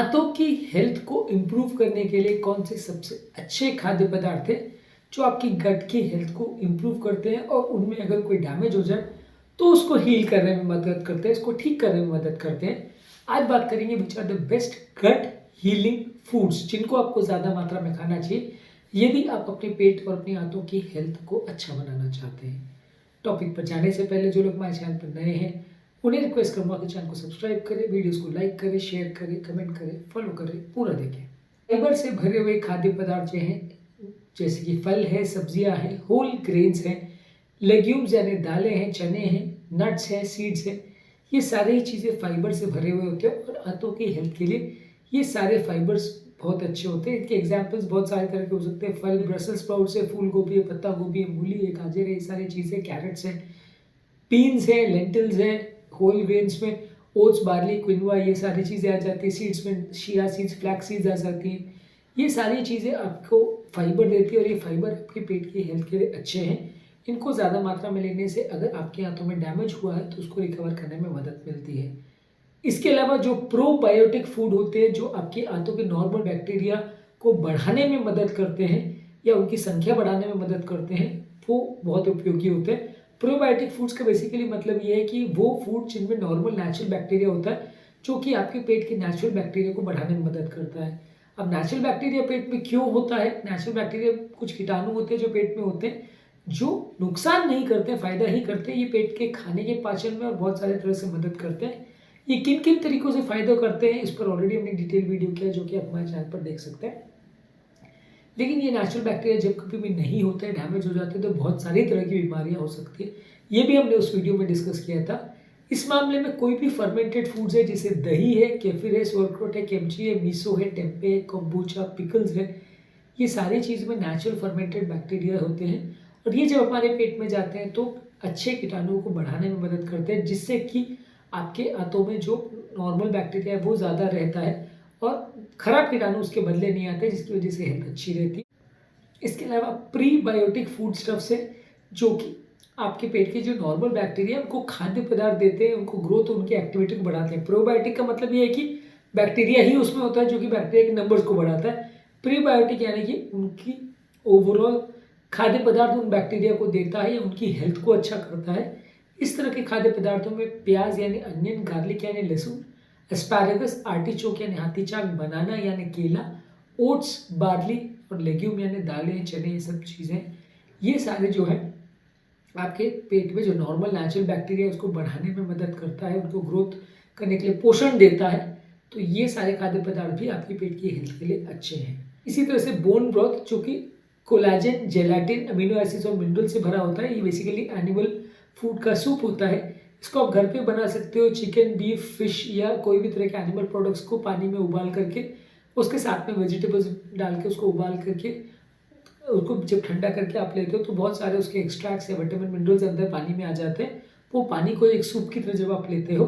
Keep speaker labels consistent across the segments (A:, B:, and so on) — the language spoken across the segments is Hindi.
A: दांतों की हेल्थ को इम्प्रूव करने के लिए कौन से सबसे अच्छे खाद्य पदार्थ हैं जो आपकी गट की हेल्थ को इम्प्रूव करते हैं और उनमें अगर कोई डैमेज हो जाए तो उसको हील करने में मदद करते हैं, इसको ठीक करने में मदद करते हैं। आज बात करेंगे which are the best gut healing foods जिनको आपको ज़्यादा मात्रा में खाना चाहिए यदि आप अपने पेट और अपनी आंतों की हेल्थ को अच्छा बनाना चाहते हैं। टॉपिक पर जाने से पहले जो लोग हमारे चैनल पर नए हैं उन्हें रिक्वेस्ट करूँगा कि चैनल को सब्सक्राइब करें, वीडियोस को लाइक करें, शेयर करें, कमेंट करें, फॉलो करें, पूरा देखें। फाइबर से भरे हुए खाद्य पदार्थ जो हैं जैसे कि फल है, सब्जियां हैं, होल ग्रेन्स हैं, लेग्यूम्स यानी दालें हैं, चने हैं, नट्स हैं, सीड्स हैं, ये सारी चीज़ें फाइबर से भरे हुए होते हैं और आंतों की हेल्थ के लिए ये सारे फाइबर्स बहुत अच्छे होते हैं। इनके एग्जाम्पल्स बहुत सारे तरह के हो सकते हैं। फल ब्रसल स्प्राउट्स है, फूल गोभी है, पत्ता गोभी है, मूली है, गाजर है, ये सारी चीज़ें, कैरेट्स हैं, बीन्स हैं, लेंटिल्स हैं, होल ग्रेन्स में ओट्स, बार्ली, क्विनोआ, ये सारी चीज़ें आ जाती हैं। सीड्स में चिया सीड्स, फ्लैक्स सीड्स आ जाती हैं। ये सारी चीज़ें आपको फाइबर देती है और ये फाइबर आपके पेट की हेल्थ के लिए अच्छे हैं। इनको ज़्यादा मात्रा में लेने से अगर आपके आंतों में डैमेज हुआ है तो उसको रिकवर करने में मदद मिलती है। इसके अलावा जो प्रोबायोटिक फूड होते हैं जो आपके आंतों के नॉर्मल बैक्टीरिया को बढ़ाने में मदद करते हैं या उनकी संख्या बढ़ाने में मदद करते हैं वो बहुत उपयोगी होते हैं। प्रोबायोटिक फूड्स का बेसिकली मतलब ये है कि वो फूड जिनमें नॉर्मल नेचुरल बैक्टीरिया होता है जो कि आपके पेट के नेचुरल बैक्टीरिया को बढ़ाने में मदद करता है। अब नेचुरल बैक्टीरिया पेट में क्यों होता है? नेचुरल बैक्टीरिया कुछ कीटाणु होते हैं जो पेट में होते हैं जो नुकसान नहीं करते, फायदा ही करते हैं। ये पेट के खाने के पाचन में और बहुत सारे तरह से मदद करते हैं। ये किन किन तरीकों से फायदा करते हैं इस पर ऑलरेडी हमने डिटेल वीडियो किया जो कि आप हमारे चैनल पर देख सकते हैं। लेकिन ये नेचुरल बैक्टीरिया जब कभी भी नहीं होते हैं, डैमेज हो जाते हैं, तो बहुत सारी तरह की बीमारियां हो सकती है। ये भी हमने उस वीडियो में डिस्कस किया था। इस मामले में कोई भी फर्मेंटेड फूड्स है जैसे दही है, केफिर है, सोरक्रोट है, किमची है, मीसो है, टेम्पे है, कोम्बुचा, पिकल्स है, ये सारी चीज़ में नेचुरल फर्मेंटेड बैक्टीरिया होते हैं और ये जब हमारे पेट में जाते हैं तो अच्छे कीटाणुओं को बढ़ाने में मदद करते हैं जिससे कि आपके आंतों में जो नॉर्मल बैक्टीरिया है वो ज़्यादा रहता है और खराब कीटाणु उसके बदले नहीं आते जिसकी वजह से हेल्थ अच्छी रहती है। इसके अलावा प्रीबायोटिक फूड स्टफ्स है जो कि आपके पेट के जो नॉर्मल बैक्टीरिया है उनको खाद्य पदार्थ देते हैं, उनको ग्रोथ, उनकी एक्टिविटी को बढ़ाते हैं। प्रोबायोटिक का मतलब ये है कि बैक्टीरिया ही उसमें होता है जो कि बैक्टीरिया के नंबर्स को बढ़ाता है। प्रीबायोटिक यानी कि उनकी ओवरऑल खाद्य पदार्थ उन बैक्टीरिया को देता है या उनकी हेल्थ को अच्छा करता है। इस तरह के खाद्य पदार्थों में प्याज यानी अनियन, गार्लिक यानी लहसुन, एस्पैरागस, आर्टिचोक यानी हाथीचाक, बनाना यानी केला, ओट्स, बार्ली और लेग्यूम यानी दालें, चने, ये सब चीज़ें, ये सारे जो है आपके पेट में जो नॉर्मल नेचुरल बैक्टीरिया है उसको बढ़ाने में मदद करता है, उनको ग्रोथ करने के लिए पोषण देता है। तो ये सारे खाद्य पदार्थ भी आपके पेट की हेल्थ के लिए अच्छे हैं। इसी तरह से बोन ब्रॉथ जो कि कोलाजन, जेलाटिन, अमीनो एसिड्स और मिनरल से भरा होता है, ये बेसिकली एनिमल फूड का सूप होता है। इसको आप घर पे बना सकते हो। चिकन, बीफ, फिश या कोई भी तरह के एनिमल प्रोडक्ट्स को पानी में उबाल करके उसके साथ में वेजिटेबल्स डाल के उसको उबाल करके उसको जब ठंडा करके आप लेते हो तो बहुत सारे उसके एक्सट्रैक्ट्स या विटामिन मिनरल्स अंदर पानी में आ जाते हैं। वो पानी को एक सूप की तरह जब आप लेते हो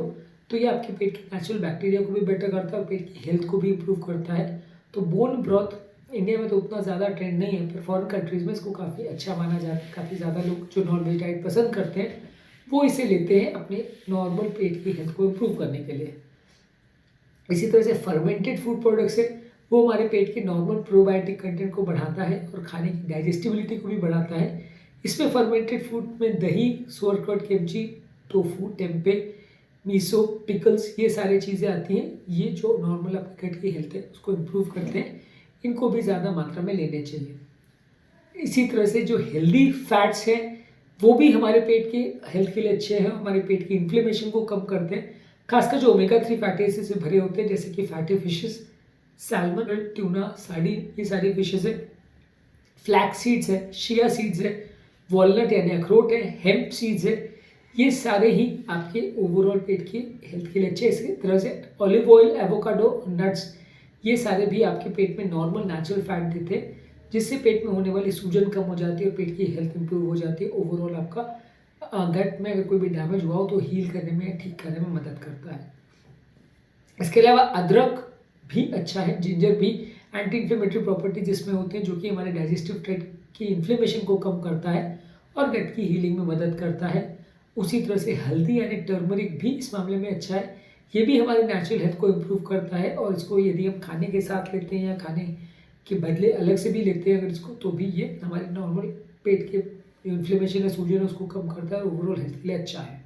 A: तो ये आपके पेट के नेचुरल बैक्टीरिया को भी बेटर करता है और पेट की हेल्थ को भी इम्प्रूव करता है। तो बोन ब्रॉथ इंडिया में तो उतना ज़्यादा ट्रेंड नहीं है पर फॉरेन कंट्रीज़ में इसको काफ़ी अच्छा माना जाता है। काफ़ी ज़्यादा लोग जो नॉन वेज डाइट पसंद करते हैं वो इसे लेते हैं अपने नॉर्मल पेट की हेल्थ को इम्प्रूव करने के लिए। इसी तरह से फर्मेंटेड फूड प्रोडक्ट्स है वो हमारे पेट के नॉर्मल प्रोबायोटिक कंटेंट को बढ़ाता है और खाने की डाइजेस्टिबिलिटी को भी बढ़ाता है। इसमें फर्मेंटेड फूड में दही, sauerkraut, kimchi, tofu, tempeh, miso, pickles, ये सारी चीज़ें आती हैं। ये जो नॉर्मल आपके पेट की हेल्थ है उसको इम्प्रूव करते हैं। इनको भी ज़्यादा मात्रा में लेने चाहिए। इसी तरह से जो हेल्दी फैट्स हैं वो भी हमारे पेट की हेल्थ के लिए अच्छे हैं, हमारे पेट की इन्फ्लेमेशन को कम करते हैं। खासकर जो ओमेगा 3 फैटी एसिड से भरे होते हैं जैसे कि fatty fishes, salmon, tuna, sardine, ये सारी फिशेस है। फ्लैक्स सीड्स है, चिया सीड्स है, वॉलनट यानी अखरोट है, हेम्प सीड्स है, ये सारे ही आपके ओवरऑल पेट की हेल्थ के लिए अच्छे। इसी तरह से ऑलिव ऑयल, एवोकाडो, नट्स, ये सारे भी आपके पेट में नॉर्मल नेचुरल फैट देते हैं जिससे पेट में होने वाली सूजन कम हो जाती है और पेट की हेल्थ इंप्रूव हो जाती है। ओवरऑल आपका गट में अगर कोई भी डैमेज हुआ हो तो हील करने में, ठीक करने में मदद करता है। इसके अलावा अदरक भी अच्छा है, जिंजर भी एंटी इन्फ्लेमेटरी प्रॉपर्टीज इसमें होते हैं जो कि हमारे डाइजेस्टिव ट्रैक्ट की इन्फ्लेमेशन को कम करता है और गट की हीलिंग में मदद करता है। उसी तरह से हल्दी यानी टर्मरिक भी इस मामले में अच्छा है। ये भी हमारी नेचुरल हेल्थ को इम्प्रूव करता है और इसको यदि हम खाने के साथ लेते हैं या खाने के बदले अलग से भी लेते हैं अगर इसको, तो भी ये हमारे नॉर्मल पेट के इन्फ्लेमेशन है, सूजन है, उसको कम करता है और ओवरऑल हेल्थ के लिए अच्छा है।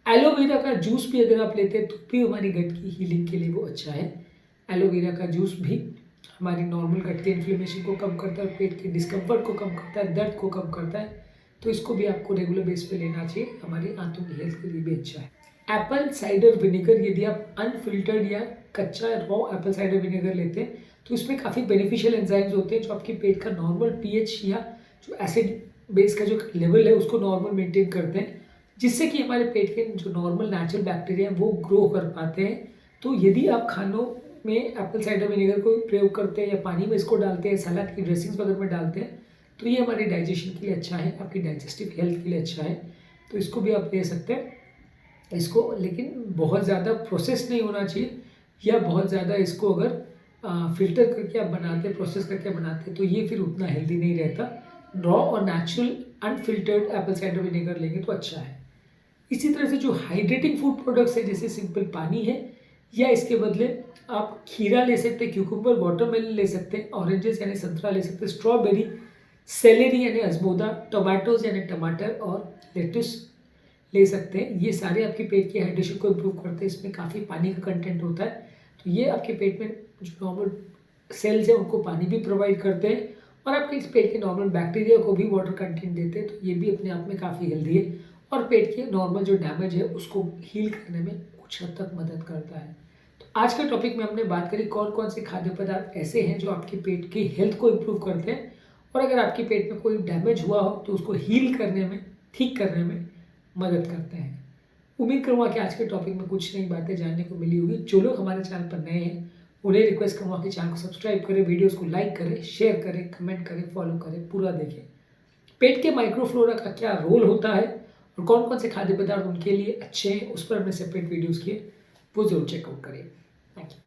A: एलोवेरा का जूस भी अगर आप लेते हैं तो भी हमारी गट की हीलिंग के लिए वो अच्छा है। एलोवेरा का जूस भी हमारी नॉर्मल गट के इन्फ्लेमेशन को कम करता है, पेट के डिस्कम्फर्ट को कम करता है, दर्द को कम करता है, तो इसको भी आपको रेगुलर बेस पे लेना चाहिए, हमारी आंतों की हेल्थ के लिए भी अच्छा है। एप्पल साइडर विनेगर, यदि आप अनफिल्टर्ड या कच्चा रॉ एप्पल साइडर विनेगर लेते हैं तो इसमें काफ़ी बेनिफिशियल एंजाइम्स होते हैं जो आपके पेट का नॉर्मल पीएच या जो एसिड बेस का जो लेवल है उसको नॉर्मल मेंटेन करते हैं, जिससे कि हमारे पेट के जो नॉर्मल नेचुरल बैक्टीरिया हैं वो ग्रो कर पाते हैं। तो यदि आप खानों में एप्पल साइडर विनेगर को प्रयोग करते हैं या पानी में इसको डालते हैं, सलाद की ड्रेसिंग्स वगैरह में डालते हैं, तो ये हमारी डाइजेशन के लिए अच्छा है, आपकी डाइजेस्टिव हेल्थ के लिए अच्छा है, तो इसको भी आप ले सकते हैं। इसको लेकिन बहुत ज़्यादा प्रोसेस नहीं होना चाहिए या बहुत ज़्यादा इसको अगर फ़िल्टर करके आप बनाते हैं, प्रोसेस करके बनाते हैं, तो ये फिर उतना हेल्दी नहीं रहता। रॉ और natural unfiltered Apple cider vinegar लेंगे तो अच्छा है। इसी तरह से जो हाइड्रेटिंग फूड प्रोडक्ट्स है जैसे सिंपल पानी है, या इसके बदले आप खीरा ले सकते हैं, क्यूकम्बर, वाटरमेलन ले सकते हैं, ऑरेंजेस यानी संतरा ले सकते हैं, स्ट्रॉबेरी, सेलेरी यानी अजमोदा, टोमेटोज यानी टमाटर और लेटुस ले सकते हैं। ये सारे आपके पेट की हाइड्रेशन को इम्प्रूव करते हैं, इसमें काफ़ी पानी का कंटेंट होता है, तो ये आपके पेट में जो नॉर्मल सेल्स हैं उनको पानी भी प्रोवाइड करते हैं और आपके इस पेट के नॉर्मल बैक्टीरिया को भी वाटर कंटेंट देते हैं, तो ये भी अपने आप में काफ़ी हेल्दी है और पेट के नॉर्मल जो डैमेज है उसको हील करने में कुछ हद तक मदद करता है। तो आज के टॉपिक में हमने बात करी कौन कौन से खाद्य पदार्थ ऐसे हैं जो आपके पेट की हेल्थ को इम्प्रूव करते हैं और अगर आपके पेट में कोई डैमेज हुआ हो तो उसको हील करने में, ठीक करने में मदद करते हैं। उम्मीद करूँगा कि आज के टॉपिक में कुछ नई बातें जानने को मिली होगी। जो लोग हमारे चैनल पर नए हैं उन्हें रिक्वेस्ट करूँगा कि चैनल को सब्सक्राइब करें, वीडियोस को लाइक करें, शेयर करें, कमेंट करें, फॉलो करें, पूरा देखें। पेट के माइक्रोफ्लोरा का क्या रोल होता है और कौन कौन से खाद्य पदार्थ उनके लिए अच्छे हैं, उस पर हमने सेपरेट वीडियोज़ किए, वो जरूर चेकआउट करें। Thank you.